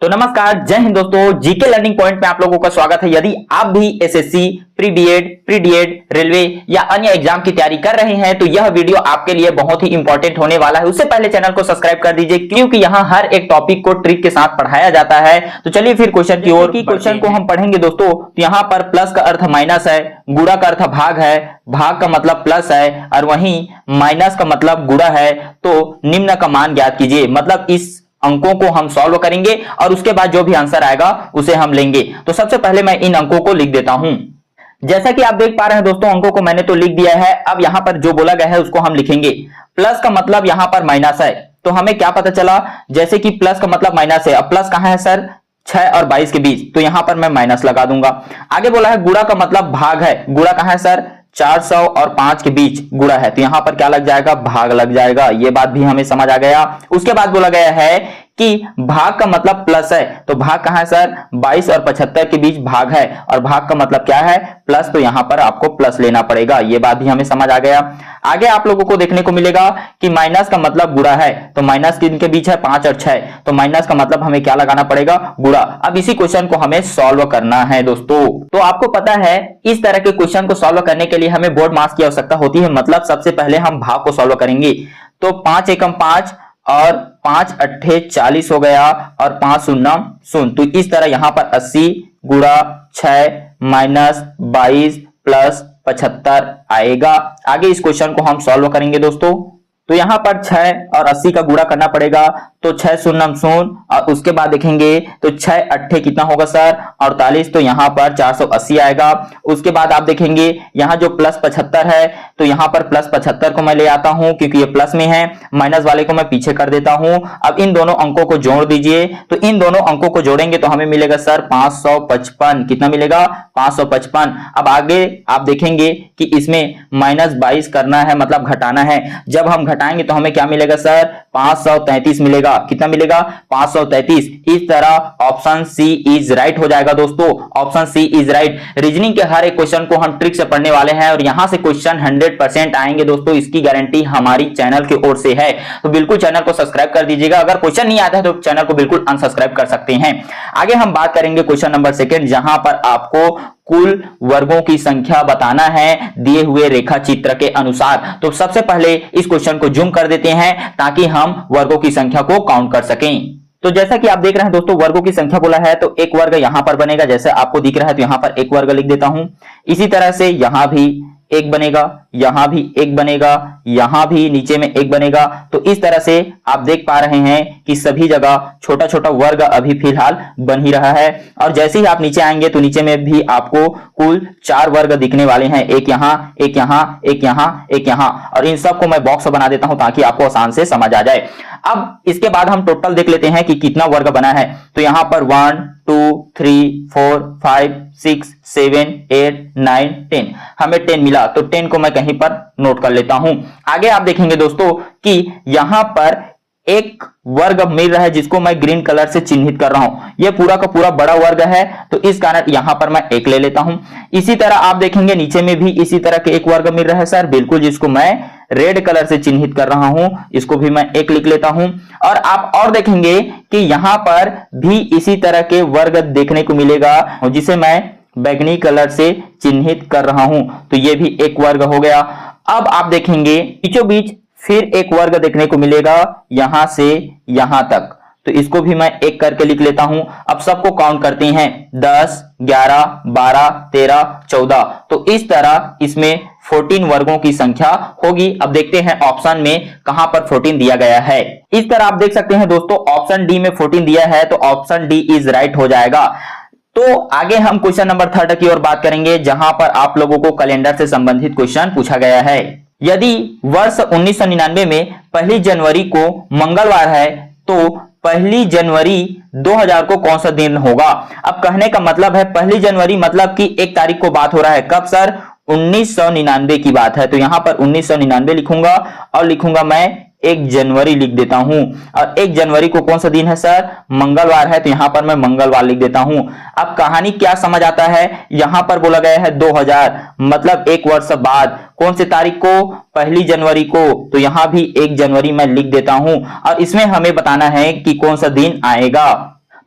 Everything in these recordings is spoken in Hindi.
तो नमस्कार, जय हिंद दोस्तों। जीके लर्निंग पॉइंट में आप लोगों का स्वागत है। यदि आप भी SSC, pre BEd, pre DEd, railway या अन्य एग्जाम की तैयारी कर रहे हैं तो यह वीडियो आपके लिए बहुत ही इंपॉर्टेंट होने वाला है। उससे पहले चैनल को सब्सक्राइब कर दीजिए क्योंकि यहाँ हर एक टॉपिक को ट्रिक के साथ पढ़ाया जाता है। तो चलिए फिर क्वेश्चन की ओर। क्वेश्चन को हम पढ़ेंगे दोस्तों। तो यहाँ पर प्लस का अर्थ माइनस है, गुणा का अर्थ भाग है, भाग का मतलब प्लस है और वहीं माइनस का मतलब गुणा है। तो निम्न का मान ज्ञात कीजिए, मतलब इस अंकों को हम सॉल्व करेंगे और उसके बाद जो भी आंसर आएगा उसे हम लेंगे। तो सबसे पहले मैं इन अंकों को लिख देता हूं। जैसा कि आप देख पा रहे हैं दोस्तों, अंकों को मैंने तो लिख दिया है। अब यहां पर जो बोला गया है उसको हम लिखेंगे। प्लस का मतलब यहां पर माइनस है, तो हमें क्या पता चला, जैसे कि प्लस का मतलब माइनस है। अब प्लस कहां है सर? 6 और 22 के बीच, तो यहां पर मैं माइनस लगा दूंगा। आगे बोला है गुणा का मतलब भाग है। गुणा कहां है सर? 400 और 5 के बीच गुणा है, तो यहां पर क्या लग जाएगा? भाग लग जाएगा। ये बात भी हमें समझ आ गया। उसके बाद बोला गया है कि भाग का मतलब प्लस है, तो भाग कहां है सर? 22 और 75 के बीच भाग है और भाग का मतलब क्या है? प्लस, तो यहां पर आपको प्लस लेना पड़ेगा। ये बात भी हमें समझ आ गया। आगे आप लोगों को देखने को मिलेगा कि माइनस का मतलब गुणा है, तो माइनस किनके बीच है? 5 और 6, तो माइनस का मतलब हमें क्या लगाना पड़ेगा? गुणा। अब इसी क्वेश्चन को हमें सॉल्व करना है दोस्तों। तो आपको पता है इस तरह के क्वेश्चन को सॉल्व करने के लिए हमें बोर्ड मार्क्स की आवश्यकता होती है। मतलब सबसे पहले हम भाग को सॉल्व करेंगे। तो 5 एकम 5 और 5 अट्ठे 40 हो गया और 5 शून्य शून्य। तो इस तरह यहां पर 80 गुणा 6 माइनस 22 प्लस 75 आएगा। आगे इस क्वेश्चन को हम सॉल्व करेंगे दोस्तों। तो यहां पर 6 और 80 का गुणा करना पड़ेगा, तो 6 शून्य शून्य और उसके बाद देखेंगे तो 6 अट्ठे कितना होगा सर? 48, तो यहां पर 480 आएगा। उसके बाद आप देखेंगे यहां जो प्लस 75 है, तो यहां पर प्लस 75 को मैं ले आता हूं क्योंकि ये प्लस में है, माइनस वाले को मैं पीछे कर देता हूं। अब इन दोनों अंकों को जोड़ दीजिए, तो इन दोनों अंकों को जोड़ेंगे तो हमें मिलेगा सर 555। कितना मिलेगा? 555। अब आगे आप देखेंगे कि इसमें माइनस 22 करना है, मतलब घटाना है। जब हम घटाएंगे तो हमें क्या मिलेगा सर? 533 मिलेगा। कितना मिलेगा? 533। इस तरह ऑप्शन सी इज राइट हो जाएगा दोस्तों। Option C is right. Reasoning के हर एक क्वेश्चन को हम ट्रिक से पढ़ने वाले हैं और यहां से क्वेश्चन 100% आएंगे दोस्तों, इसकी गारंटी हमारी चैनल की ओर से है। तो बिल्कुल चैनल को सब्सक्राइब कर दीजिएगा। अगर क्वेश्चन नहीं आता है तो चैनल को बिल्कुल अनसब्सक्राइब कर सकते हैं। आगे हम बात करेंगे क्वेश्चन नंबर 2, जहां पर आपको कुल वर्गों की संख्या बताना है दिए हुए रेखा चित्र के अनुसार। तो सबसे पहले इस क्वेश्चन को जूम कर देते हैं ताकि हम वर्गों की संख्या को काउंट कर सकें। तो जैसा कि आप देख रहे हैं दोस्तों, वर्गों की संख्या बोला है तो एक वर्ग यहां पर बनेगा, जैसे आपको दिख रहा है। तो यहां पर एक वर्ग लिख देता हूं। इसी तरह से यहां भी एक बनेगा, यहां भी एक बनेगा, यहां भी नीचे में एक बनेगा। तो इस तरह से आप देख पा रहे हैं कि सभी जगह छोटा छोटा वर्ग अभी फिलहाल बन ही रहा है। और जैसे ही आप नीचे आएंगे तो नीचे में भी आपको कुल 4 वर्ग दिखने वाले हैं। एक यहां, एक यहां, एक यहां, एक यहां। और इन सबको मैं बॉक्स बना देता हूं ताकि आपको आसान से समझ आ जाए। अब इसके बाद हम टोटल देख लेते हैं कि कितना वर्ग बना है। तो यहां पर 1 2 3 4 5 6 7 8 9 10, हमें 10 मिला। तो 10 को मैं कहीं पर नोट कर लेता हूं। आगे आप देखेंगे दोस्तों कि यहां पर एक वर्ग मिल रहा है जिसको मैं ग्रीन कलर से चिन्हित कर रहा हूं। यह पूरा का पूरा बड़ा वर्ग है, तो इस कारण यहां पर मैं एक ले लेता हूं। इसी तरह आप देखेंगे नीचे में भी इसी तरह के एक वर्ग मिल रहा है सर, बिल्कुल, जिसको मैं रेड कलर से चिन्हित कर रहा हूं। इसको भी मैं एक लिख लेता हूं। और आप और देखेंगे कि यहां पर भी इसी तरह के वर्ग देखने को मिलेगा जिसे मैं बैंगनी कलर से चिन्हित कर रहा हूं। तो यह भी एक वर्ग हो गया। अब आप देखेंगे बीचों बीच फिर एक वर्ग देखने को मिलेगा यहां से यहां तक, तो इसको भी मैं एक करके लिख लेता हूं। अब सबको काउंट करते हैं, 10 11 12 13 14। तो इस तरह इसमें 14 वर्गों की संख्या होगी। अब देखते हैं ऑप्शन में कहां पर 14 दिया गया है। इस तरह आप देख सकते हैं दोस्तों, ऑप्शन डी में 14 दिया है, तो ऑप्शन डी इज राइट हो जाएगा। तो आगे हम क्वेश्चन नंबर 3 की ओर बात करेंगे, जहां पर आप लोगों को कैलेंडर से संबंधित क्वेश्चन पूछा गया है। यदि वर्ष 1999 में 1 जनवरी को मंगलवार है तो 1 जनवरी 2000 को कौन सा दिन होगा? अब कहने का मतलब है 1 जनवरी मतलब कि 1 तारीख को बात हो रहा है। कब सर? 1999 की बात है। तो यहां पर 1999 लिखूंगा और लिखूंगा मैं 1 जनवरी लिख देता हूं। और 1 जनवरी को कौन सा दिन है सर? मंगलवार है, तो यहां पर मैं मंगलवार लिख देता हूं। अब कहानी क्या समझ आता है? यहां पर बोला गया है 2000, मतलब 1 वर्ष बाद। कौन से तारीख को? 1 जनवरी को, तो यहां भी 1 जनवरी मैं लिख देता हूं। और इसमें हमें बताना है कि कौन सा दिन आएगा।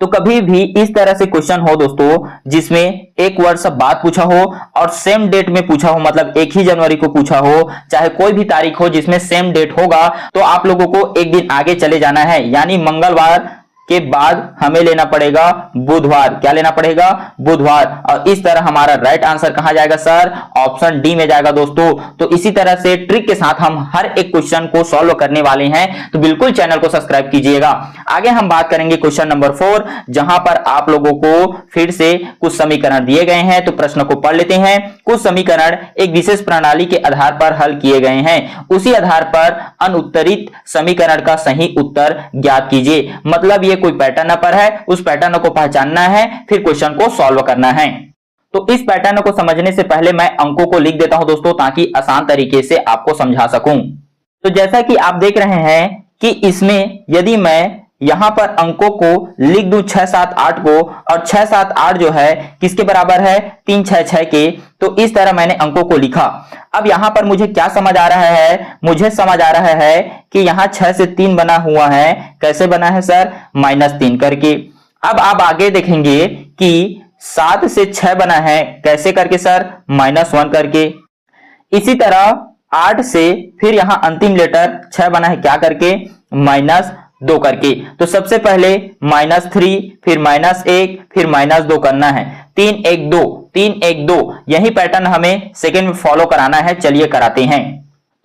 तो कभी भी इस तरह से क्वेश्चन हो दोस्तों जिसमें एक वर्ड सब बात पूछा हो और सेम डेट में पूछा हो, मतलब 1 ही जनवरी को पूछा हो, चाहे कोई भी तारीख हो जिसमें सेम डेट होगा, तो आप लोगों को एक दिन आगे चले जाना है, यानी मंगलवार के बाद हमें लेना पड़ेगा बुधवार। क्या लेना पड़ेगा? बुधवार। और इस तरह हमारा राइट आंसर कहां जाएगा सर? ऑप्शन डी में जाएगा दोस्तों। तो इसी तरह से ट्रिक के साथ हम हर एक क्वेश्चन को सॉल्व करने वाले हैं, तो बिल्कुल चैनल को सब्सक्राइब कीजिएगा। आगे हम बात करेंगे क्वेश्चन नंबर 4, जहां पर आप लोगों को फिर से कुछ समीकरण दिए गए हैं। तो प्रश्न को पढ़ लेते हैं। कुछ समीकरण एक विशेष प्रणाली के आधार पर हल किए गए हैं, उसी आधार पर अनुत्तरित समीकरण का सही उत्तर ज्ञात कीजिए। मतलब ये कोई पैटर्न पर है, उस पैटर्न को पहचानना है, फिर क्वेश्चन को सॉल्व करना है। तो इस पैटर्न को समझने से पहले मैं अंकों को लिख देता हूं दोस्तों, ताकि आसान तरीके से आपको समझा सकूं। तो जैसा कि आप देख रहे हैं कि इसमें यदि मैं यहां पर अंकों को लिख दूं 6 7 8 को, और 6 7 8 जो है किसके बराबर है? 3 6 6 के। तो इस तरह मैंने अंकों को लिखा। अब यहां पर मुझे क्या समझ आ रहा है? मुझे समझ आ रहा है कि यहां 6 से 3 बना हुआ है। कैसे बना है सर? -3 करके। अब आप आगे देखेंगे कि 7 से 6 बना है। कैसे करके सर? -1 करके। इसी तरह 8 से फिर यहां अंतिम लेटर 6 बना है। क्या करके? -2 करके। तो सबसे पहले -3, फिर -1, फिर -2 करना है। 3 1 2, 3 1 2, यही पैटर्न हमें सेकंड में फॉलो कराना है। चलिए कराते हैं।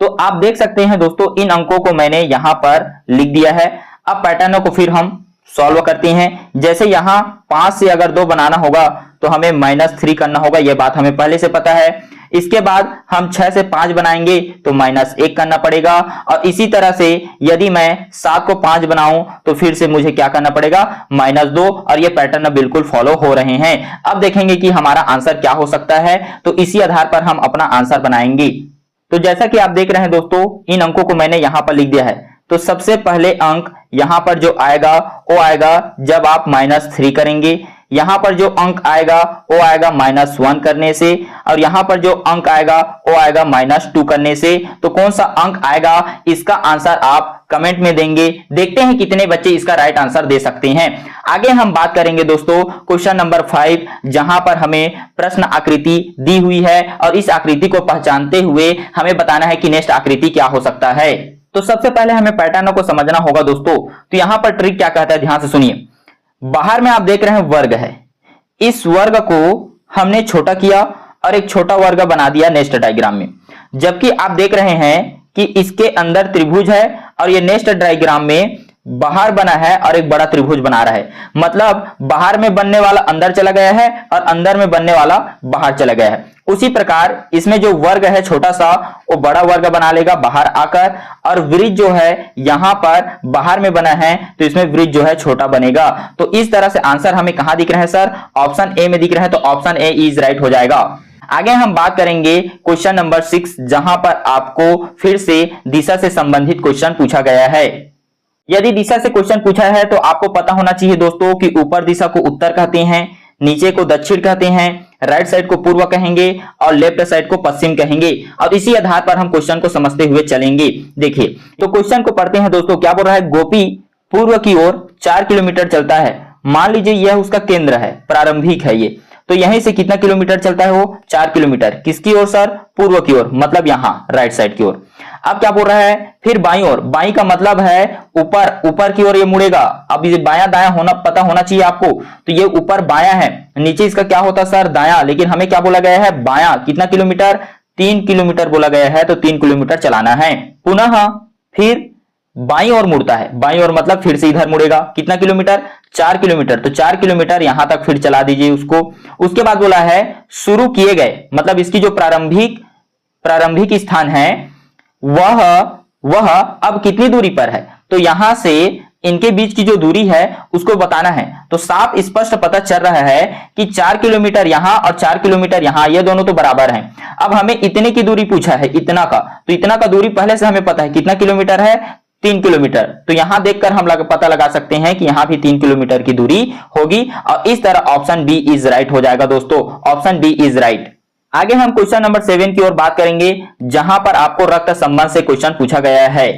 तो आप देख सकते हैं दोस्तों, इन अंकों को मैंने यहां पर लिख दिया है। अब पैटर्न को फिर हम सॉल्व करते हैं। जैसे यहां 5 से अगर 2 बनाना होगा तो हमें -3 करना होगा, यह बात हमें पहले से पता है। इसके बाद हम 6 से 5 बनाएंगे तो -1 करना पड़ेगा। और इसी तरह से यदि मैं 7 को 5 बनाऊं तो फिर से मुझे क्या करना पड़ेगा? -2। और ये पैटर्न बिल्कुल फॉलो हो रहे हैं। अब देखेंगे कि हमारा आंसर क्या हो सकता है, तो इसी आधार पर हम अपना आंसर बनाएंगे। तो जैसा कि आप देख रहे हैं दोस्तों, इन अंकों को मैंने यहां पर लिख दिया है। तो सबसे पहले अंक यहां पर जो आएगा वो आएगा जब आप -3 करेंगे। यहां पर जो अंक आएगा वो आएगा -1 करने से, और यहां पर जो अंक आएगा वो आएगा -2 करने से। तो कौन सा अंक आएगा, इसका आंसर आप कमेंट में देंगे। देखते हैं कितने बच्चे इसका राइट आंसर दे सकते हैं। आगे हम बात करेंगे दोस्तों क्वेश्चन नंबर 5, जहां पर हमें प्रश्न आकृति दी हुई है, और इस आकृति को पहचानते हुए हमें बताना है कि नेक्स्ट आकृति क्या हो सकता है। तो सबसे पहले हमें पैटर्न को समझना होगा दोस्तों। तो यहां पर ट्रिक क्या कहता है, ध्यान से सुनिए। बाहर में आप देख रहे हैं वर्ग है। इस वर्ग को हमने छोटा किया और एक छोटा वर्ग बना दिया नेक्स्ट डायग्राम में। जबकि आप देख रहे हैं कि इसके अंदर त्रिभुज है, और ये नेक्स्ट डायग्राम में बाहर बना है और एक बड़ा त्रिभुज बना रहा है। मतलब बाहर में बनने वाला अंदर चला गया है और अंदर में बनने वाला बाहर चला गया है। उसी प्रकार इसमें जो वर्ग है छोटा सा, वो बड़ा वर्ग बना लेगा बाहर आकर, और वृत्त जो है यहां पर बाहर में बना है तो इसमें वृत्त जो है छोटा बनेगा। तो इस तरह से आंसर हमें कहां दिख रहा है सर? ऑप्शन ए में दिख रहा है। तो ऑप्शन ए इज राइट हो जाएगा। आगे हम बात करेंगे क्वेश्चन नंबर 6, जहां पर आपको फिर से दिशा से संबंधित क्वेश्चन पूछा गया है। यदि दिशा से क्वेश्चन पूछा है तो आपको पता होना चाहिए दोस्तों कि ऊपर दिशा को उत्तर कहते हैं, नीचे को दक्षिण कहते हैं, राइट साइड को पूर्व कहेंगे और लेफ्ट साइड को पश्चिम कहेंगे। और इसी आधार पर हम क्वेश्चन को समझते हुए चलेंगे। देखिए तो क्वेश्चन को पढ़ते हैं दोस्तों। क्या बोल रहा है? गोपी पूर्व की ओर 4 किलोमीटर चलता है। मान लीजिए यह उसका केंद्र है, प्रारंभिक है ये। तो यहीं से कितना किलोमीटर चलता है वो? 4 किलोमीटर। किसकी ओर सर? पूर्व की ओर, मतलब यहां राइट साइड की ओर। अब क्या बोल रहा है? फिर बाईं ओर। बाईं का मतलब है ऊपर, ऊपर की ओर ये मुड़ेगा। अब ये बायां दायां होना पता होना चाहिए आपको। तो ये ऊपर बायां है, नीचे इसका क्या होता सर? दायां। लेकिन हमें क्या बोला गया है? बायां। कितना किलोमीटर? 3 किलोमीटर बोला गया है। तो 3 किलोमीटर चलाना है। पुनः फिर बाईं ओर मुड़ता है। बाईं ओर मतलब फिर से इधर मुड़ेगा। कितना किलोमीटर? 4 किलोमीटर। तो 4 किलोमीटर यहां तक फिर चला दीजिए उसको। उसके बाद बोला है शुरू किए गए, मतलब इसकी जो प्रारंभिक स्थान है वह अब कितनी दूरी पर है। तो यहां से इनके बीच की जो दूरी है उसको बताना है। तो साफ स्पष्ट पता चल रहा है कि 4 किलोमीटर यहां और 4 किलोमीटर यहां, ये दोनों तो बराबर हैं। अब हमें इतने की दूरी पूछा है, इतना का। तो इतना का दूरी पहले से हमें पता है कितना किलोमीटर है? 3 किलोमीटर। तो यहां देखकर हम पता लगा सकते हैं कि यहां भी 3 किलोमीटर की दूरी होगी। और इस तरह ऑप्शन बी इज राइट हो जाएगा दोस्तों। Option B is right. आगे हम क्वेश्चन नंबर 7 की ओर बात करेंगे, जहां पर आपको रक्त संबंध से क्वेश्चन पूछा गया है।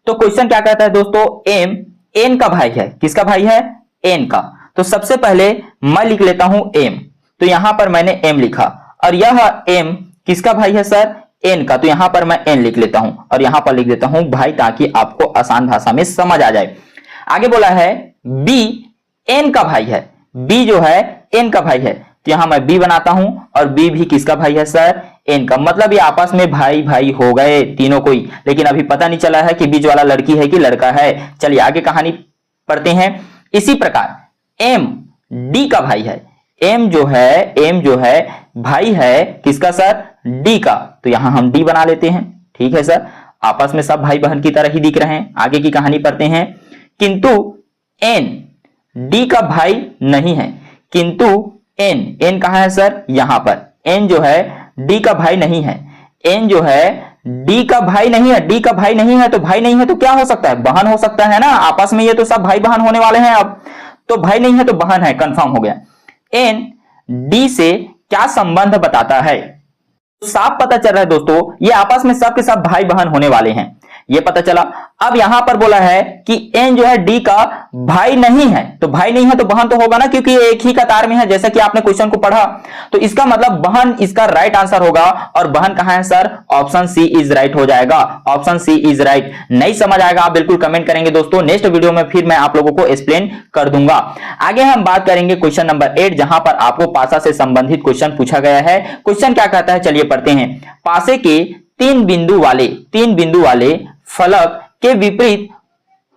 तो क्वेश्चन क्या कहता है दोस्तों? एम एन का भाई है। किसका भाई है? एन का। तो सबसे पहले मैं लिख लेता हूं एम, तो यहां पर मैंने एम लिखा, और यह एम किसका भाई है सर, एन का। तो यहां पर मैं एन लिख लेता हूं और यहां पर लिख देता हूं भाई, ताकि आपको आसान भाषा में समझ आ जाए। आगे बोला है बी एन का भाई है, बी जो है एन का भाई है, तो यहां मैं बी बनाता हूं, और बी भी किसका भाई है सर, एन का। मतलब ये आपस में भाई भाई हो गए तीनों कोई, लेकिन अभी पता नहीं चला है कि बीच वाला लड़की है कि लड़का है। चलिए आगे कहानी पढ़ते हैं। इसी प्रकार एम डी का भाई है, एम जो है भाई है किसका सर, डी का। तो यहां हम डी बना लेते हैं, ठीक है सर, आपस में सब भाई बहन की तरह ही दिख रहे हैं। आगे की कहानी पढ़ते हैं। किंतु एन डी का भाई नहीं है, किंतु एन कहां है सर, यहां पर। एन जो है डी का भाई नहीं है, एन जो है डी का भाई नहीं है, डी का भाई नहीं है, तो भाई नहीं है तो क्या हो सकता है, बहन हो सकता है ना, आपस में ये तो सब भाई बहन होने वाले हैं। अब तो भाई नहीं है तो बहन है, कंफर्म हो गया। एन डी से क्या संबंध बताता है, साफ पता चल रहा है दोस्तों, ये आपस में सब के सब भाई बहन होने वाले हैं, ये पता चला। अब यहां पर बोला है कि एन जो है डी का भाई नहीं है, तो भाई नहीं है तो बहन तो होगा ना, क्योंकि ये एक ही कतार में है, जैसा कि आपने क्वेश्चन को पढ़ा। तो इसका मतलब बहन इसका राइट आंसर होगा, और बहन कहां है sir, option C is right हो जाएगा, ऑप्शन सी इज राइट। नहीं समझ आएगा आप बिल्कुल कमेंट करेंगे दोस्तों, नेक्स्ट वीडियो में फिर मैं आप लोगों को एक्सप्लेन कर दूंगा। आगे हम बात करेंगे क्वेश्चन नंबर 8, जहां पर आपको पासा से संबंधित क्वेश्चन पूछा गया है। क्वेश्चन क्या कहता है, चलिए पढ़ते हैं। पासे के तीन बिंदु वाले फलक के विपरीत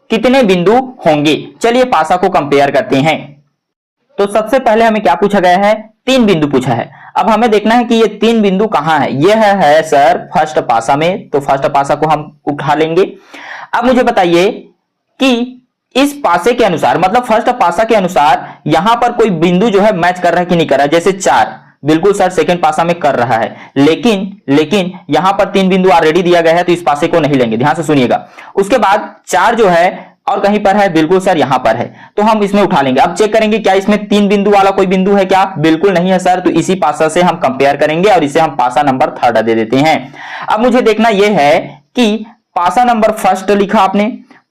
कितने बिंदु होंगे। चलिए पासा को कंपेयर करते हैं। तो सबसे पहले हमें क्या पूछा गया है, तीन बिंदु पूछा है। अब हमें देखना है कि ये तीन बिंदु कहां है। यह है सर फर्स्ट पासा में, तो फर्स्ट पासा को हम उठा लेंगे। अब मुझे बताइए कि इस पासे के अनुसार, मतलब फर्स्ट पासा के अनुसार, यहां पर कोई बिंदु जो है मैच कर रहा है कि नहीं कर रहा है। जैसे 4 बिल्कुल सर सेकंड पासा में कर रहा है, लेकिन यहां पर तीन बिंदु ऑलरेडी दिया गया है, तो इस पासे को नहीं लेंगे, ध्यान से सुनिएगा। उसके बाद 4 जो है और कहीं पर है, बिल्कुल सर यहां पर है, तो हम इसमें उठा लेंगे। अब चेक करेंगे क्या इसमें तीन बिंदु वाला कोई बिंदु है क्या, बिल्कुल नहीं है सर, तो इसी पासा से हम कंपेयर करेंगे और इसे हम पासा नंबर 3 दे देते हैं। अब मुझे देखना यह है कि पासा नंबर फर्स्ट लिखा आपने,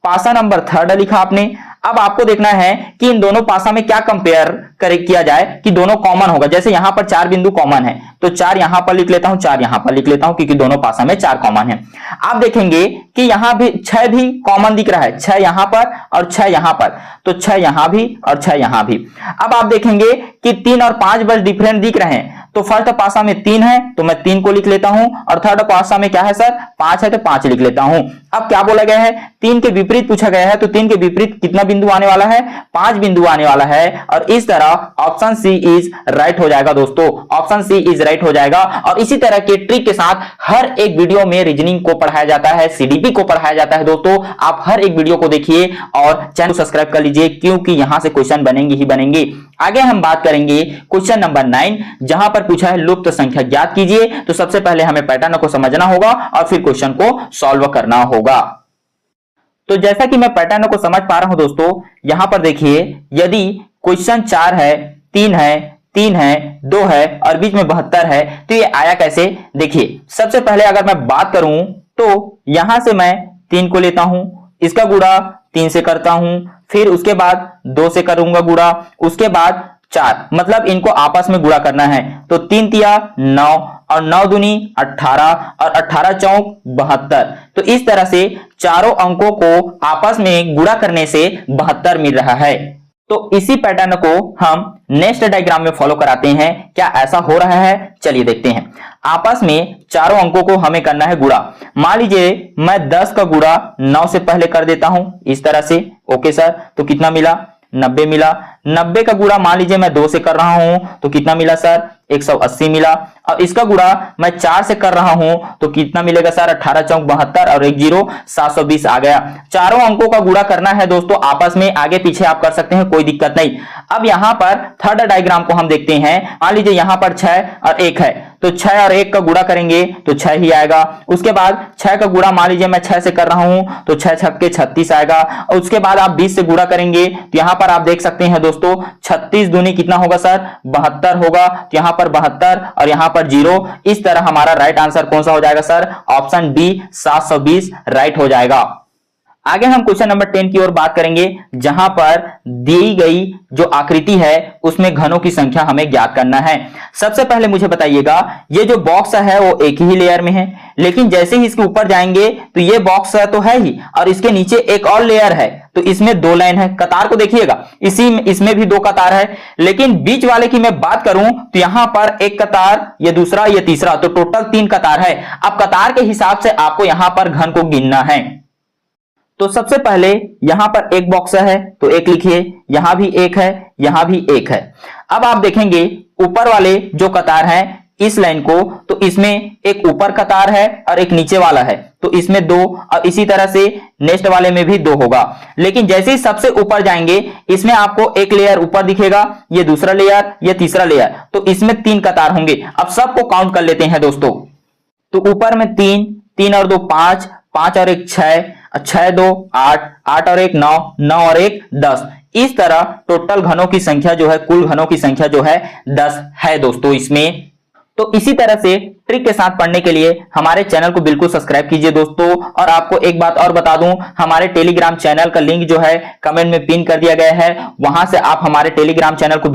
पासा नंबर 3 लिखा आपने। अब आपको देखना है कि इन दोनों पासा में क्या कंपेयर किया जाए कि दोनों कॉमन होगा। जैसे यहां पर 4 बिंदु कॉमन है, तो 4 यहां पर लिख लेता हूं, 4 यहां पर लिख लेता हूं, क्योंकि दोनों पासा में 4 कॉमन है। आप देखेंगे कि यहां भी 6 भी कॉमन दिख रहा है, 6 यहां पर और 6 यहां पर, तो 6 यहां भी और 6 यहां भी। अब आप देखेंगे कि 3 और 5 बस डिफरेंट दिख रहे हैं, तो फर्स्ट पासा में 3 है तो मैं 3 को लिख लेता हूं, और थर्ड पासा में क्या है सर, 5 है तो 5 लिख लेता हूं। अब क्या बोला गया है, 3 के विपरीत पूछा गया है, तो 3 के विपरीत कितना बिंदु आने वाला है, 5 बिंदु आने वाला है, और इस तरह ऑप्शन सी इज राइट हो जाएगा दोस्तों, ऑप्शन सी इज राइट हो जाएगा। और इसी तरह के ट्रिक के साथ हर एक वीडियो में रीजनिंग को पढ़ाया जाता है, सीडीपी को पढ़ाया जाता है दोस्तों। आप हर एक वीडियो को देखिए और चैनल को सब्सक्राइब कर लीजिए, क्योंकि यहां से क्वेश्चन बनेंगे ही बनेंगे। आगे हम बात करेंगे क्वेश्चन नंबर 9, जहां पर पूछा है लुप्त संख्या ज्ञात कीजिए। तो सबसे पहले हमें पैटर्न को समझना होगा और फिर क्वेश्चन को सॉल्व करना होगा। तो जैसा कि मैं पैटर्न को समझ पा रहा हूं दोस्तों, यहां पर देखिए, यदि क्वेश्चन 4 है, 3 है, 3 है, 2 है और बीच में 72 है, तो ये आया कैसे। देखिए सबसे पहले अगर मैं बात करूं तो यहां से मैं 3 को लेता हूं, इसका गुणा 3 से करता हूं, फिर उसके बाद 2 से करूंगा गुणा, उसके बाद 4, मतलब इनको आपस में गुणा करना है। तो 3 तिया 9 और 9 दूनी 18 और 18 चौक 72। तो इस तरह से चारों अंकों को आपस में गुणा करने से 72 मिल रहा है। तो इसी पैटर्न को हम नेक्स्ट डायग्राम में फॉलो कराते हैं। क्या ऐसा हो रहा है, चलिए देखते हैं। आपस में चारों अंकों को हमें करना है गुणा। मान लीजिए मैं 10 का गुणा 9 से पहले कर देता हूं, इस तरह से। ओके सर, तो कितना मिला, 90 मिला। 90 का गुणा मान लीजिए मैं 2 से कर रहा हूं, तो कितना मिला सर, 180 मिला। और इसका गुणा मैं 4 से कर रहा हूं, तो कितना मिलेगा सर, 18 चौक 72 और 1 0 720 आ गया। चारों अंकों का गुणा करना है दोस्तों आपस में, आगे पीछे आप कर सकते हैं, कोई दिक्कत नहीं। अब यहां पर थर्ड डायग्राम को हम देखते हैं। मान लीजिए यहां पर 6 और 1 है, तो 6 और 1 का गुणा करेंगे तो 6 ही आएगा। उसके बाद 6 का गुणा मान लीजिए मैं 6 से कर रहा हूं, तो 6 छक्के 36 आएगा। और उसके बाद आप 20 से गुणा करेंगे, तो यहां पर आप देख सकते हैं दोस्तों, 36 दूनी कितना होगा सर, 72 होगा। तो यहां पर 72 और यहां पर 0। इस तरह हमारा राइट आंसर कौन सा हो जाएगा सर, ऑप्शन बी 720 राइट हो जाएगा। आगे हम क्वेश्चन नंबर 10 की ओर बात करेंगे, जहां पर दी गई जो आकृति है उसमें घनों की संख्या हमें ज्ञात करना है। सबसे पहले मुझे बताइएगा, ये जो बॉक्स है वो एक ही लेयर में है, लेकिन जैसे ही इसके ऊपर जाएंगे तो ये बॉक्स तो है ही और इसके नीचे एक और लेयर है, तो इसमें दो लाइन है। कतार को देखिएगा, इसमें भी दो कतार है, लेकिन बीच वाले की मैं बात करूं तो यहां पर एक कतार, ये दूसरा, ये तीसरा, तो टोटल 3 कतार है। अब कतार के हिसाब से आपको यहां पर घन को गिनना है। तो सबसे पहले यहां पर एक बॉक्स है तो एक लिखिए, यहां भी एक है, यहां भी एक है। अब आप देखेंगे ऊपर वाले जो कतार है इस लाइन को, तो इसमें एक ऊपर कतार है और एक नीचे वाला है, तो इसमें 2, और इसी तरह से नेक्स्ट वाले में भी 2 होगा। लेकिन जैसे ही सबसे ऊपर जाएंगे इसमें आपको एक लेयर ऊपर दिखेगा, ये दूसरा लेयर, ये तीसरा लेयर, तो इसमें 3 कतार होंगे। अब सबको काउंट कर लेते हैं दोस्तों। तो ऊपर में 3, 3 और 2 5, 5 और 1 6, 6 2 8, 8 और 1 9, 9 और 1 10। इस तरह टोटल घनों की संख्या जो है, कुल घनों की संख्या जो है 10 है दोस्तों इसमें। तो इसी तरह से ट्रिक के साथ पढ़ने के लिए हमारे चैनल को बिल्कुल सब्सक्राइब कीजिए दोस्तों। और आपको एक बात और बता दूं, हमारे टेलीग्राम चैनल का लिंक जो है कमेंट में पिन कर दिया गया है, वहां से आप हमारे टेलीग्राम चैनल को